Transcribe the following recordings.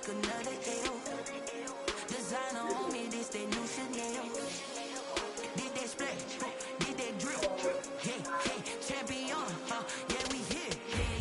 take another L. Designer on me, this that new Chanel. Did that splash, did that drip. Hey, champion, yeah, we here.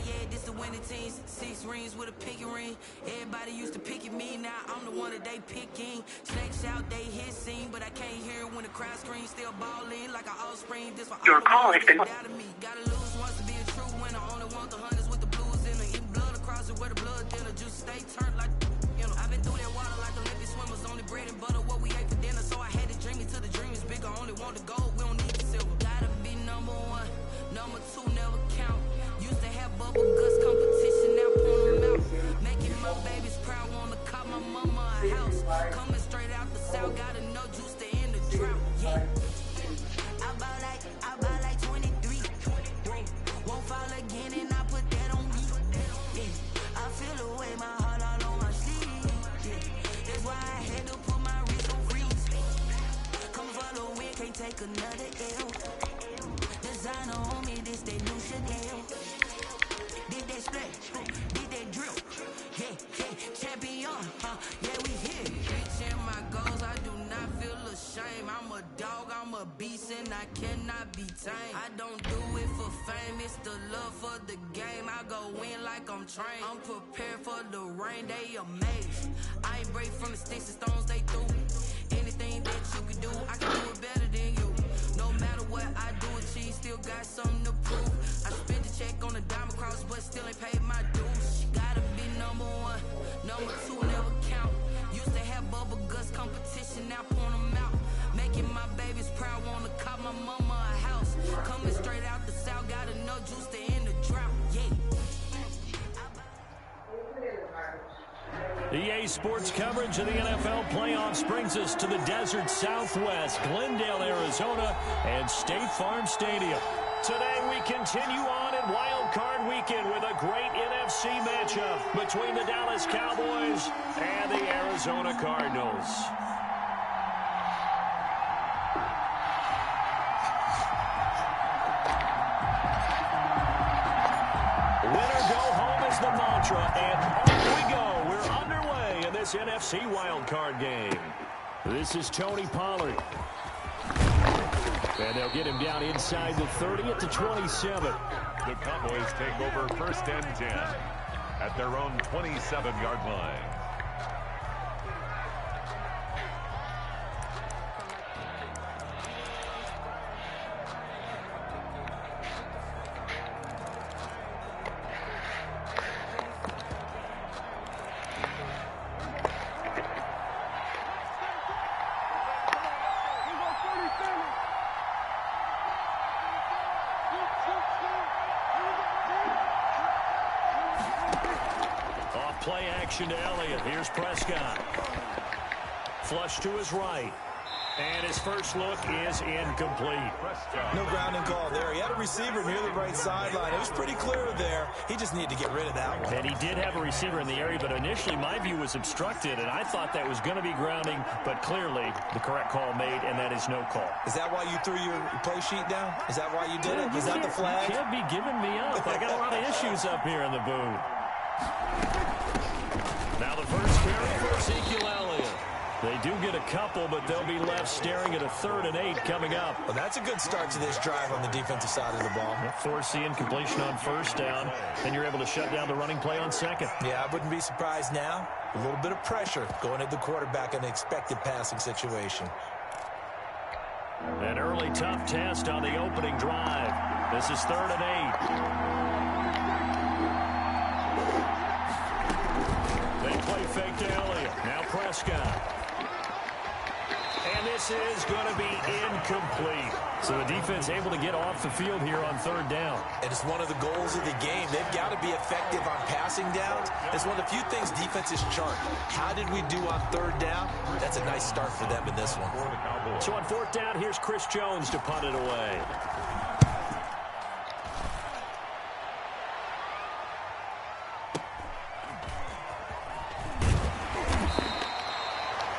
Yeah, this the winning team. 6 rings with a pinky ring. Everybody used to pick at me, now I'm the one that they picking. Snakes out, they hit scene, but I can't hear it when the crowd screams. Still balling like an offspring. This for Your call has been. Gotta lose once to be a true winner. Only want the hunters with the blues in it. Even blood across it where the blood thinner. Just stay turned like, you know. I've been through that water like Olympic swimmers. Only bread and butter what we ate for dinner. So I had to dream it till the dream is bigger. Only want the gold, we don't need the silver. Gotta be number 1, number 2 never count. Used to have bubble guts competition, now point them out. Making my babies proud, wanna cop my mama a house. Coming straight out the south, got enough juice to end the drought. Yeah. I buy like 23. Won't fall again and I put that on me. Yeah. I feel the way, my heart all on my sleeve. Yeah. That's why I had to put my wrist on freeze. Come for the win, can't take another L. Designer on me, this that new Chanel. Did that splash, did that drip. Yeah, champion, yeah, we here. Reaching my goals, I do not feel ashamed. I'm a dog, I'm a beast, and I cannot be tamed. I don't do it for fame, it's the love for the game. I go in like I'm trained. I'm prepared for the rain, they amazed. I ain't break from the sticks and stones they threw. Anything that you can do, I can do it better than you. No matter what I do, achieve, still got something to prove. I spent the check on the diamond cross, but still ain't paid my dues. Gotta be number 1, number 2 never count. Used to have bubble guts competition, now point them out. Making my babies proud, wanna cop my mama a house. Coming straight out the south, got enough juice to end the drought. Yeah. EA Sports coverage of the NFL playoffs brings us to the desert Southwest, Glendale, Arizona, and State Farm Stadium. Today we continue on in Wild Card Weekend with a great NFC matchup between the Dallas Cowboys and the Arizona Cardinals. Winner go home is the mantra, and off we go. We're underway in this NFC wildcard game. This is Tony Pollard. And they'll get him down inside the 30 at the 27. The Cowboys take over 1st and 10 at their own 27-yard line. Play action to Elliott. Here's Prescott. Flush to his right. And his first look is incomplete. No grounding call there. He had a receiver near the right sideline. It was pretty clear there. He just needed to get rid of that one. And he did have a receiver in the area, but initially my view was obstructed, and I thought that was going to be grounding, but clearly the correct call made, and that is no call. Is that why you threw your play sheet down? Is that why you did it? Was that the flag? You can't be giving me up. I got a lot of issues up here in the booth. Now the first carry for Ezekiel Elliott. They do get a couple, but they'll be left staring at a 3rd and 8 coming up. Well, that's a good start to this drive on the defensive side of the ball. Forcing completion on 1st down, and you're able to shut down the running play on 2nd. Yeah, I wouldn't be surprised now. A little bit of pressure going at the quarterback in the expected passing situation. An early tough test on the opening drive. This is 3rd and 8. They play fake to Elliott. Now Prescott. And this is going to be incomplete. So the defense able to get off the field here on 3rd down. And it's one of the goals of the game. They've got to be effective on passing downs. It's one of the few things defenses chart. How did we do on 3rd down? That's a nice start for them in this one. So on 4th down, here's Chris Jones to punt it away.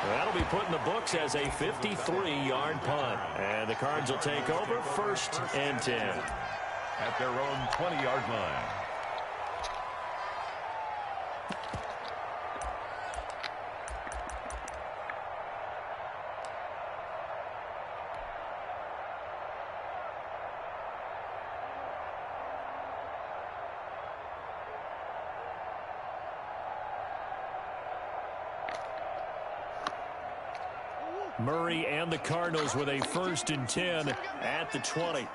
That'll be put in the books as a 53-yard punt. And the Cards will take over 1st and 10. At their own 20-yard line. Murray and the Cardinals with a 1st and 10 at the 20.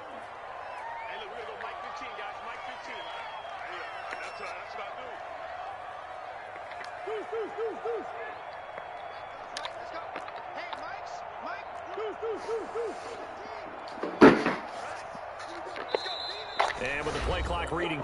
And with the play clock reading.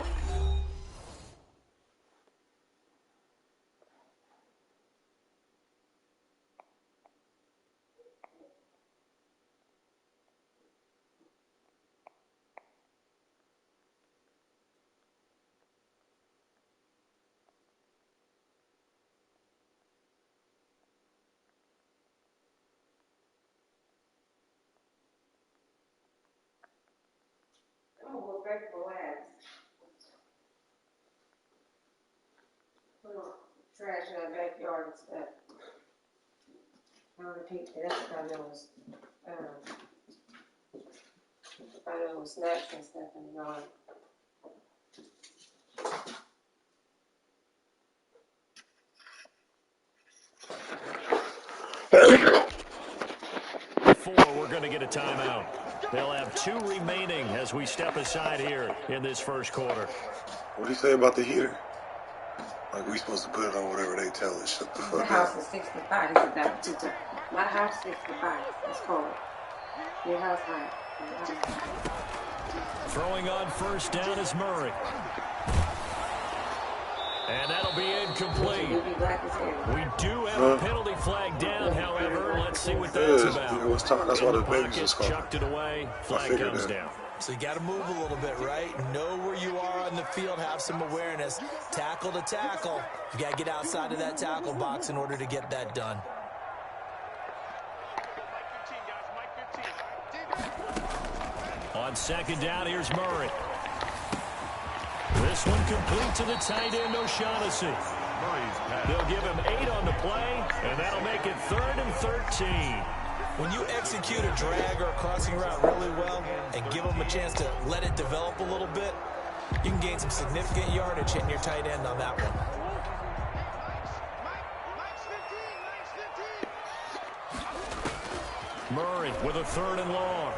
Trash in our backyard and stuff. I don't repeat that. That's what I know was, snacks and stuff in the yard. We're going to get a timeout. They'll have 2 remaining as we step aside here in this first quarter. What do you say about the heater? Like, we supposed to put it on whatever they tell us. Shut the fuck up. The house is 65. He said that was my house is 65. It's cold. Your house high. Throwing on 1st down is Murray. And that'll be incomplete. We do have a penalty flag down, however. Let's see what that's about. It was time. That's why the babies was called. Chucked it away. Flag comes down. So you got to move a little bit, right? Know where you are on the field. Have some awareness. Tackle to tackle. You got to get outside of that tackle box in order to get that done. On 2nd down, here's Murray. This one complete to the tight end, O'Shaughnessy. They'll give him 8 on the play, and that'll make it 3rd and 13. When you execute a drag or a crossing route really well and give them a chance to let it develop a little bit, you can gain some significant yardage hitting your tight end on that one. Murray with a 3rd and long.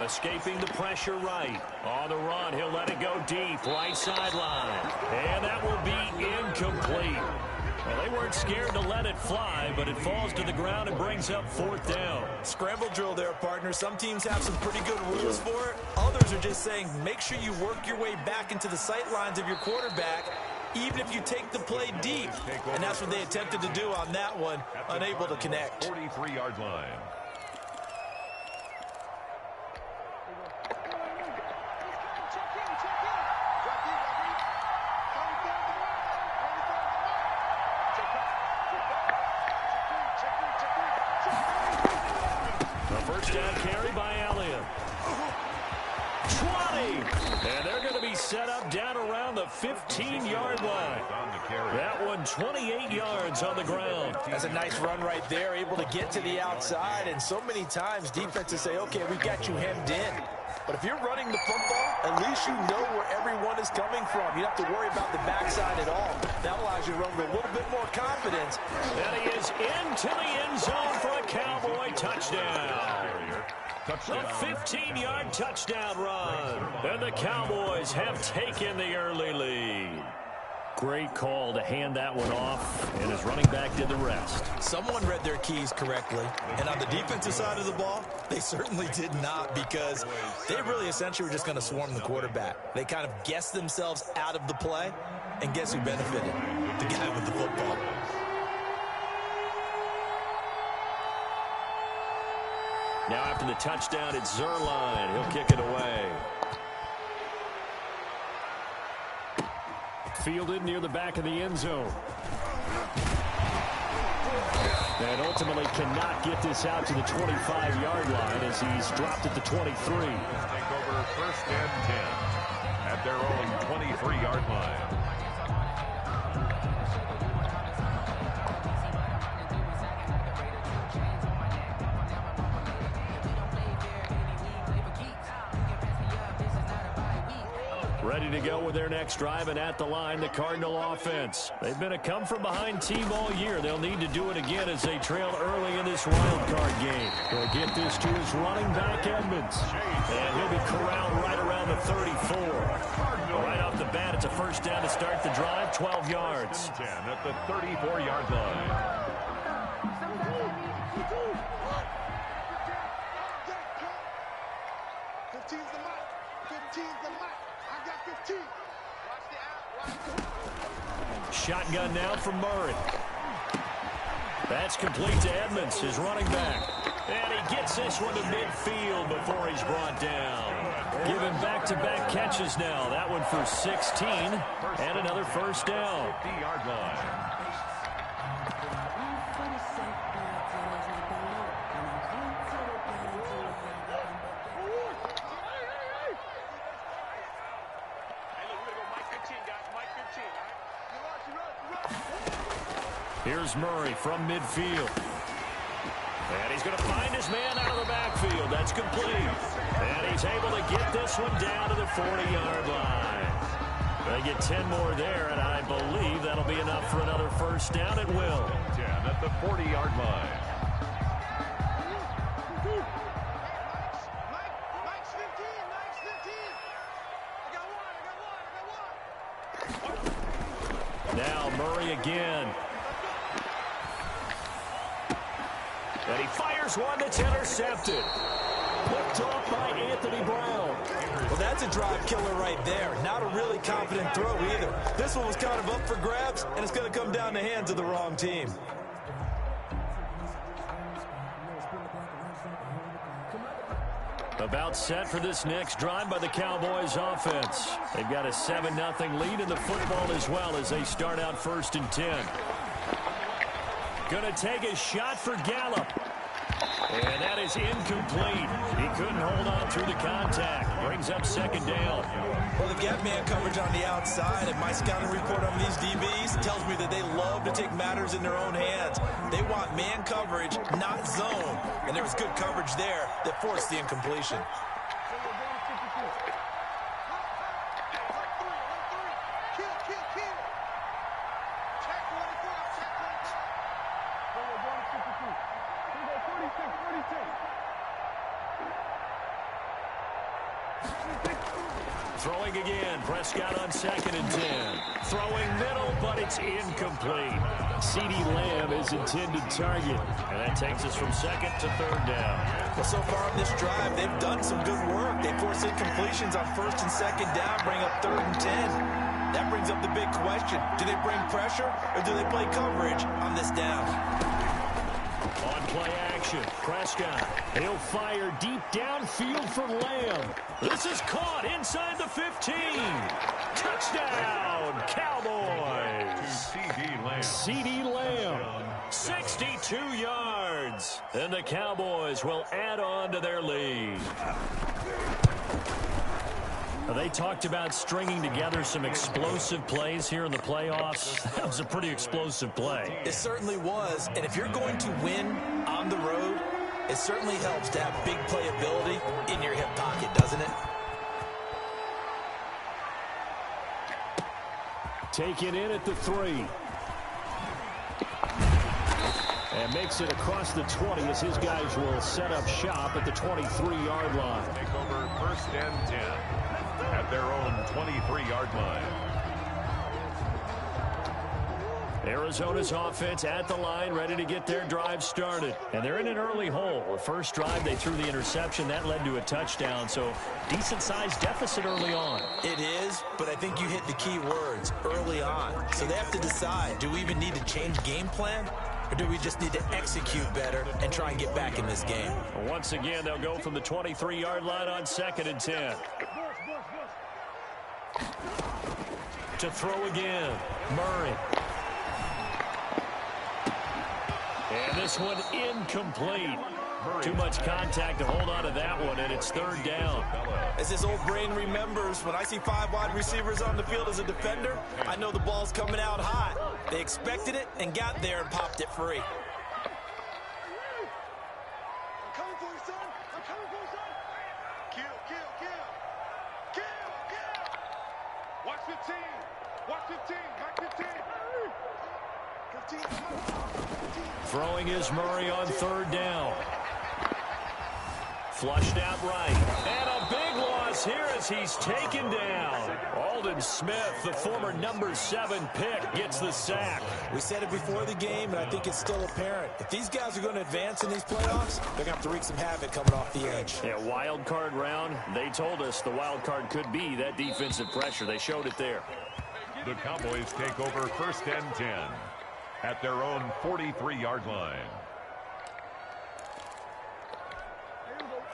Escaping the pressure right. On the run, he'll let it go deep. Right sideline. And that will be incomplete. Well, they weren't scared to let it fly, but it falls to the ground and brings up 4th down. Scramble drill there, partner. Some teams have some pretty good rules for it. Others are just saying make sure you work your way back into the sight lines of your quarterback, even if you take the play deep. And that's what they attempted to do on that one, unable to connect. 43-yard line. Down carry by Allian. 20. And they're going to be set up down around the 15-yard line. That one 28 yards on the ground. That's a nice run right there, able to get to the outside. And so many times defenses say, okay, we got you hemmed in. But if you're running the football, at least you know where everyone is coming from. You don't have to worry about the backside at all. That allows you to run with a little bit more confidence. And he is into the end zone for a Cowboy touchdown. A 15-yard touchdown run. And the Cowboys have taken the early lead. Great call to hand that one off, and his running back did the rest. Someone read their keys correctly, and on the defensive side of the ball, they certainly did not, because they really essentially were just going to swarm the quarterback. They kind of guessed themselves out of the play, and guess who benefited? The guy with the football. Now after the touchdown, it's Zerline. He'll kick it away. Fielded near the back of the end zone. And ultimately cannot get this out to the 25-yard line as he's dropped at the 23. Take over 1st and 10 at their own 23-yard line. ready to go with their next drive, and at the line, the Cardinal offense. They've been a come-from-behind team all year. They'll need to do it again as they trail early in this wild card game. They'll get this to his running back, Edmonds. And he'll be corralled right around the 34. Right off the bat, it's a first down to start the drive, 12 yards. 10 at the 34-yard line. Shotgun now from Murray. That's complete to Edmonds, his running back. And he gets this one to midfield before he's brought down. Given back-to-back catches now. That one for 16 and another first down. 50-yard line. Here's Murray from midfield. And he's going to find his man out of the backfield. That's complete. And he's able to get this one down to the 40-yard line. They get 10 more there, and I believe that'll be enough for another first down. It will. 10 at the 40-yard line. Now Murray again. And he fires one that's intercepted. Picked off by Anthony Brown. Well, that's a drive killer right there. Not a really confident throw either. This one was kind of up for grabs, and it's going to come down the hands of the wrong team. About set for this next drive by the Cowboys offense. They've got a 7-0 lead in the football as well as they start out 1st and 10. Going to take a shot for Gallup. And that is incomplete. He couldn't hold on through the contact. Brings up 2nd down. Well, they've got man coverage on the outside, and my scouting report on these DBs tells me that they love to take matters in their own hands. They want man coverage, not zone. And there was good coverage there that forced the incompletion. Throwing again, Prescott on 2nd and 10. Throwing middle, but it's incomplete. CeeDee Lamb is intended target, and that takes us from 2nd to 3rd down. Well, so far on this drive, they've done some good work. They force incompletions on 1st and 2nd down, bring up 3rd and 10. That brings up the big question. Do they bring pressure, or do they play coverage on this down? On play action, Prescott. He'll fire deep downfield for Lamb. This is caught inside the 15. Touchdown, Cowboys. CeeDee Lamb, 62 yards. And the Cowboys will add on to their lead. They talked about stringing together some explosive plays here in the playoffs. That was a pretty explosive play. It certainly was. And if you're going to win on the road, it certainly helps to have big playability in your hip pocket, doesn't it? Taken in at the 3. And makes it across the 20 as his guys will set up shop at the 23-yard line. Take over 1st and 10 at their own 23-yard line. Arizona's offense at the line, ready to get their drive started. And they're in an early hole. The first drive, they threw the interception. That led to a touchdown, so decent-sized deficit early on. It is, but I think you hit the key words, early on. So they have to decide, do we even need to change game plan? Or do we just need to execute better and try and get back in this game? Once again, they'll go from the 23-yard line on 2nd and 10. To throw again, Murray. And this one incomplete. Too much contact to hold on to that one, and it's 3rd down. As his old brain remembers, when I see 5 wide receivers on the field as a defender, I know the ball's coming out hot. They expected it and got there and popped it free. I'm coming for you, son. I'm coming for you, son. Kill, kill, kill. Kill, kill. Watch 15. Watch 15. Back 15. 15. Throwing is Murray on third down. Flushed out right. And a big loss here as he's taken down. Alden Smith, the former number 7 pick, gets the sack. We said it before the game, and I think it's still apparent. If these guys are going to advance in these playoffs, they're going to have to wreak some havoc coming off the edge. Yeah, wild card round. They told us the wild card could be that defensive pressure. They showed it there. The Cowboys take over 1st and 10 at their own 43-yard line.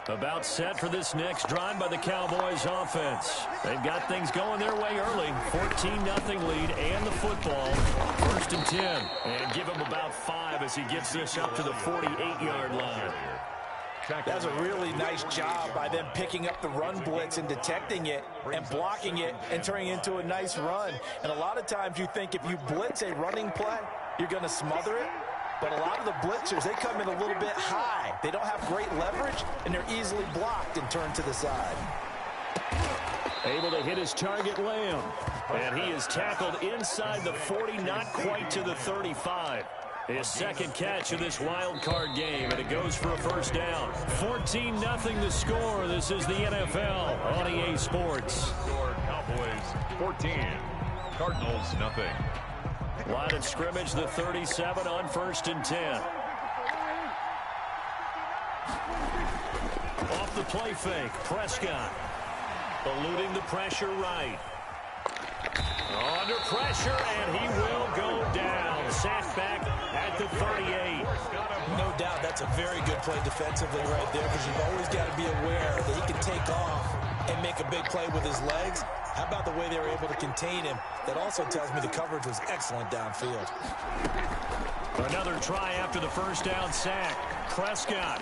About set for this next drive by the Cowboys offense. They've got things going their way early. 14-0 lead and the football. 1st and 10. And give him about 5 as he gets this up to the 48-yard line. That's a really nice job by them picking up the run blitz and detecting it and blocking it and turning it into a nice run. And a lot of times you think if you blitz a running play, you're going to smother it. But a lot of the blitzers, they come in a little bit high. They don't have great leverage, and they're easily blocked and turned to the side. Able to hit his target, Lamb. And he is tackled inside the 40, not quite to the 35. His second catch of this wild card game, and it goes for a first down. 14-0 the score. This is the NFL on EA Sports. Cowboys 14, Cardinals nothing. Line of scrimmage, the 37 on 1st and 10. Off the play fake, Prescott. Eluding the pressure right. Under pressure, and he will go down. Sacked back at the 38. No doubt that's a very good play defensively right there, because you've always got to be aware that he can take off and make a big play with his legs. How about the way they were able to contain him? That also tells me the coverage was excellent downfield. Another try after the first down sack. Prescott.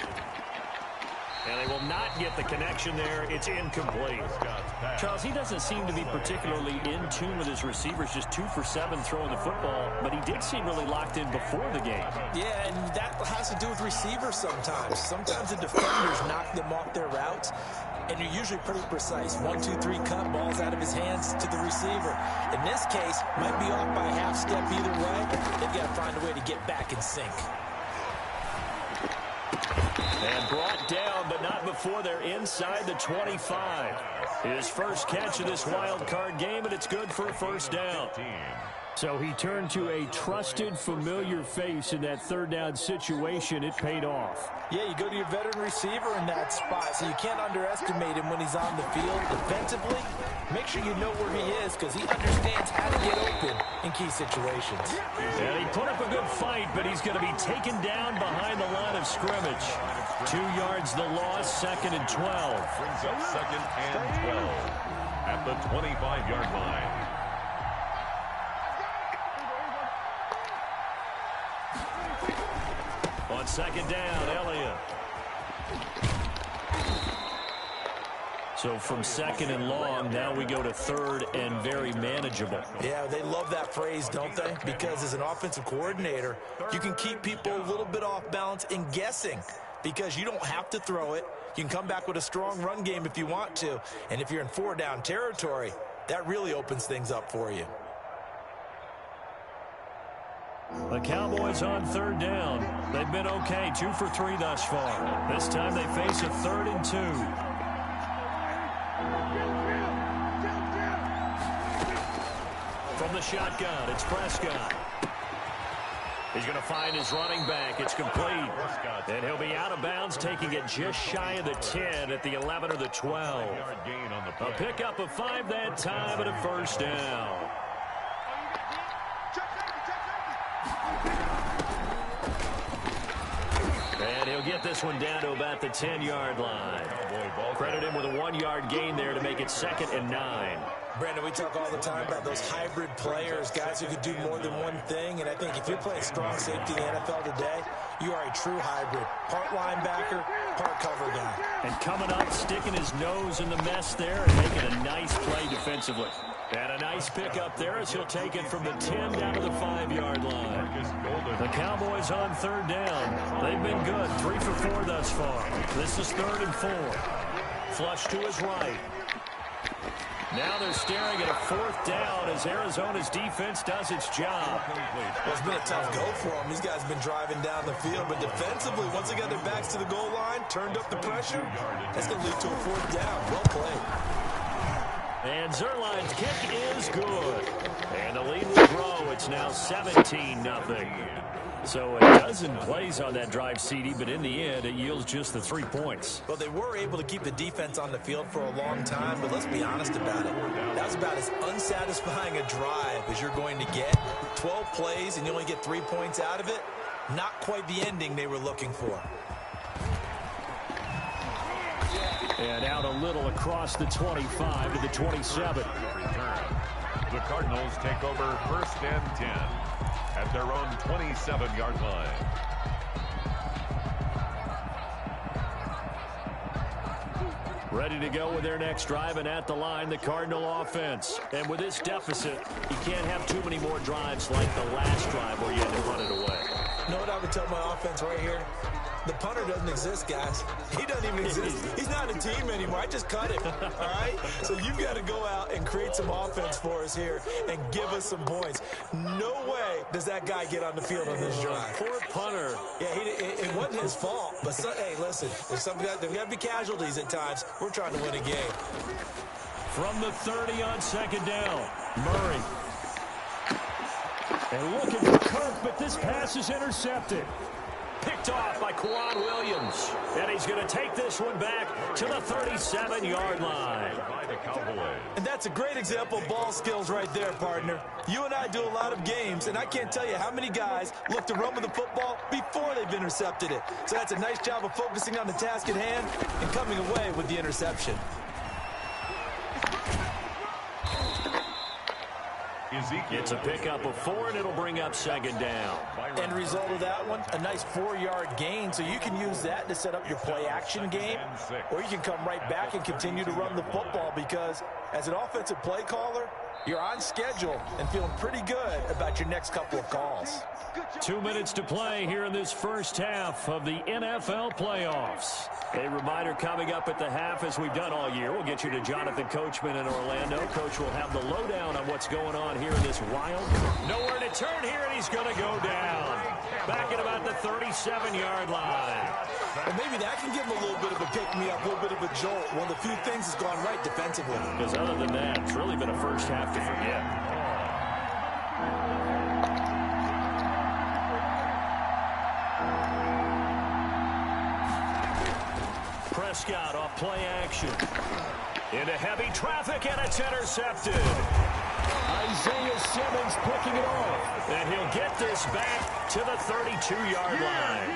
And they will not get the connection there. It's incomplete. Charles, he doesn't seem to be particularly in tune with his receivers, just 2 for 7 throwing the football, but he did seem really locked in before the game. Yeah, and that has to do with receivers sometimes. Sometimes the defenders knock them off their routes, and you're usually pretty precise. 1, 2, 3 cut, balls out of his hands to the receiver. In this case, might be off by a half step either way. They've got to find a way to get back in sync. And brought down, but not before they're inside the 25. His first catch of this wild card game, and it's good for a first down. So he turned to a trusted, familiar face in that third down situation. It paid off. Yeah, you go to your veteran receiver in that spot, so you can't underestimate him when he's on the field. Defensively, make sure you know where he is, because he understands how to get open in key situations. And he put up a good fight, but he's going to be taken down behind the line of scrimmage. 2 yards the loss, 2nd and 12. Brings up 2nd and 12 at the 25-yard line. On 2nd down, Elliott. So from 2nd and long, now we go to 3rd and very manageable. Yeah, they love that phrase, don't they? Because as an offensive coordinator, you can keep people a little bit off balance and guessing, because you don't have to throw it. You can come back with a strong run game if you want to. And if you're in 4-down territory, that really opens things up for you. The Cowboys on 3rd down. They've been okay, 2 for 3 thus far. This time they face a 3rd and 2. From the shotgun, it's Prescott. He's going to find his running back. It's complete. And he'll be out of bounds, taking it just shy of the 10 at the 11 or the 12. A pickup of 5 that time and a first down. And he'll get this one down to about the 10-yard line. Credit him with a 1-yard gain there to make it 2nd and 9. Brandon, we talk all the time about those hybrid players, guys who can do more than one thing. And I think if you're playing strong safety in the NFL today, you are a true hybrid. Part linebacker, part cover guy. And coming up, sticking his nose in the mess there and making a nice play defensively. And a nice pickup there as he'll take it from the 10 down to the 5-yard line. The Cowboys on 3rd down. They've been good, 3 for 4 thus far. This is 3rd and 4. Flush to his right. Now they're staring at a 4th down as Arizona's defense does its job. Well, it's been a tough go for them. These guys have been driving down the field, but defensively, once they got their backs to the goal line, turned up the pressure, that's going to lead to a 4th down. Well played. And Zerline's kick is good. And the lead will grow. It's now 17-0. So a dozen plays on that drive, CD, but in the end, it yields just the 3 points. Well, they were able to keep the defense on the field for a long time, but let's be honest about it. That was about as unsatisfying a drive as you're going to get. 12 plays, and you only get 3 points out of it. Not quite the ending they were looking for. And out a little across the 25 to the 27. The Cardinals take over 1st and 10 at their own 27-yard line. Ready to go with their next drive, and at the line, the Cardinal offense. And with this deficit, you can't have too many more drives like the last drive where you had to punt it away. You know what I would tell my offense right here? The punter doesn't exist, guys. He doesn't even exist. He's not a team anymore. I just cut him, all right? So you've got to go out and create some offense for us here and give us some points. No way does that guy get on the field on this drive. Poor punter. Yeah, it wasn't his fault. But, hey, listen, there's got to be casualties at times. We're trying to win a game. From the 30 on 2nd down, Murray. And looking for Kirk, but this pass is intercepted. Picked off by Quan Williams. And he's going to take this one back to the 37-yard line. And that's a great example of ball skills right there, partner. You and I do a lot of games, and I can't tell you how many guys look to run with the football before they've intercepted it. So that's a nice job of focusing on the task at hand and coming away with the interception. It's a pickup of 4, and it'll bring up 2nd down. End result of that one, a nice 4-yard gain, so you can use that to set up your play-action game, or you can come right back and continue to run the football because as an offensive play caller, you're on schedule and feeling pretty good about your next couple of calls. 2 minutes to play here in this first half of the NFL playoffs. A reminder coming up at the half, as we've done all year. We'll get you to Jonathan Coachman in Orlando. Coach will have the lowdown on what's going on here in this wild. Nowhere to turn here, and he's going to go down. Back at about the 37-yard line. And maybe that can give him a little bit of a pick-me-up, a little bit of a jolt. One of the few things that's gone right defensively. Because other than that, it's really been a first half to forget. Prescott off play action. Into heavy traffic, and it's intercepted. Isaiah Simmons picking it off. And he'll get this back to the 32-yard line.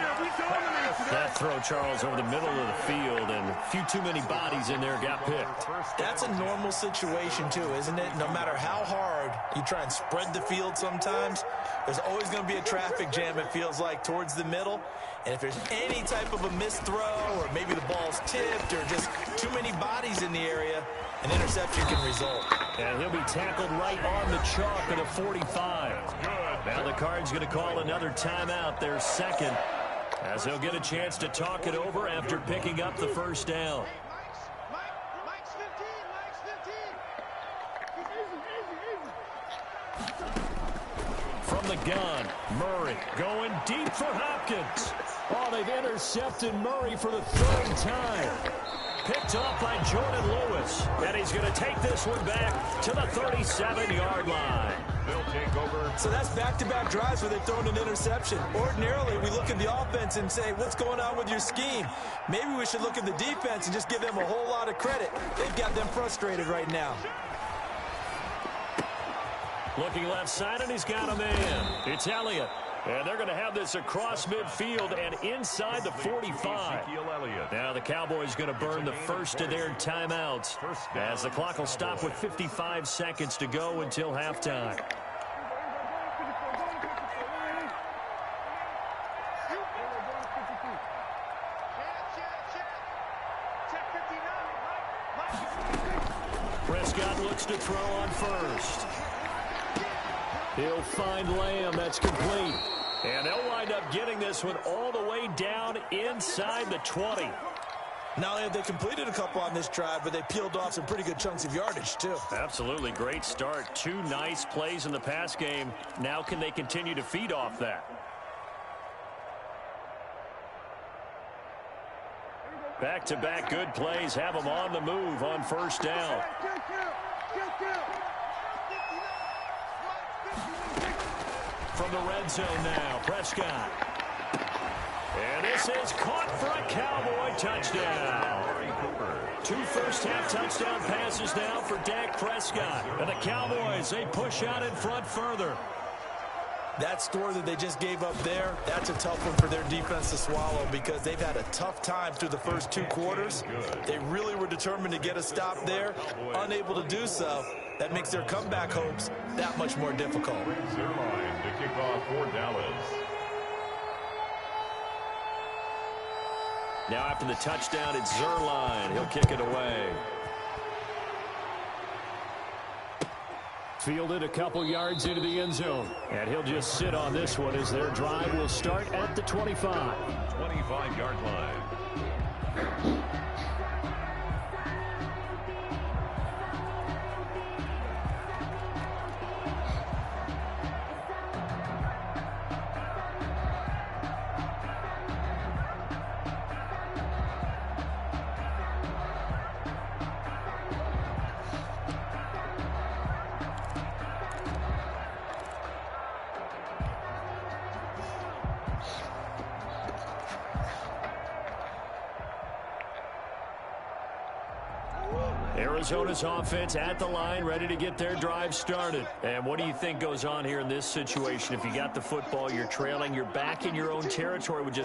That throw, Charles, over the middle of the field, and a few too many bodies in there got picked. That's a normal situation, too, isn't it? No matter how hard you try and spread the field sometimes, there's always going to be a traffic jam, it feels like, towards the middle. And if there's any type of a missed throw, or maybe the ball's tipped, or just too many bodies in the area, an interception can result. And he'll be tackled right on the chalk at a 45. Now the Cards going to call another timeout, their second, as they'll get a chance to talk it over after picking up the first down. From the gun, Murray going deep for Hopkins. Oh, they've intercepted Murray for the 3rd time. Picked off by Jordan Lewis. And he's going to take this one back to the 37-yard line. They'll take over. So that's back-to-back drives where they've thrown an interception. Ordinarily, we look at the offense and say, what's going on with your scheme? Maybe we should look at the defense and just give them a whole lot of credit. They've got them frustrated right now. Looking left side, and he's got a man. It's Elliott. And they're going to have this across midfield and inside the 45. Now the Cowboys going to burn the first of their timeouts as the clock will stop with 55 seconds to go until halftime. Prescott looks to throw on first. He'll find Lamb. That's complete. And they'll wind up getting this one all the way down inside the 20. Not only have they completed a couple on this drive, but they peeled off some pretty good chunks of yardage, too. Absolutely great start. 2 nice plays in the pass game. Now can they continue to feed off that? Back-to-back good plays have them on the move on first down. From the red zone now, Prescott. And this is caught for a Cowboy touchdown. 2 first-half touchdown passes now for Dak Prescott. And the Cowboys, they push out in front further. That score that they just gave up there, that's a tough one for their defense to swallow because they've had a tough time through the first 2 quarters. They really were determined to get a stop there, unable to do so. That makes their comeback hopes that much more difficult. Zerline to kick off for Dallas. Now after the touchdown, it's Zerline. He'll kick it away. Fielded a couple yards into the end zone. And he'll just sit on this one as their drive will start at the 25. 25-yard line. Arizona's offense at the line, ready to get their drive started. And what do you think goes on here in this situation? If you got the football, you're trailing, you're back in your own territory with just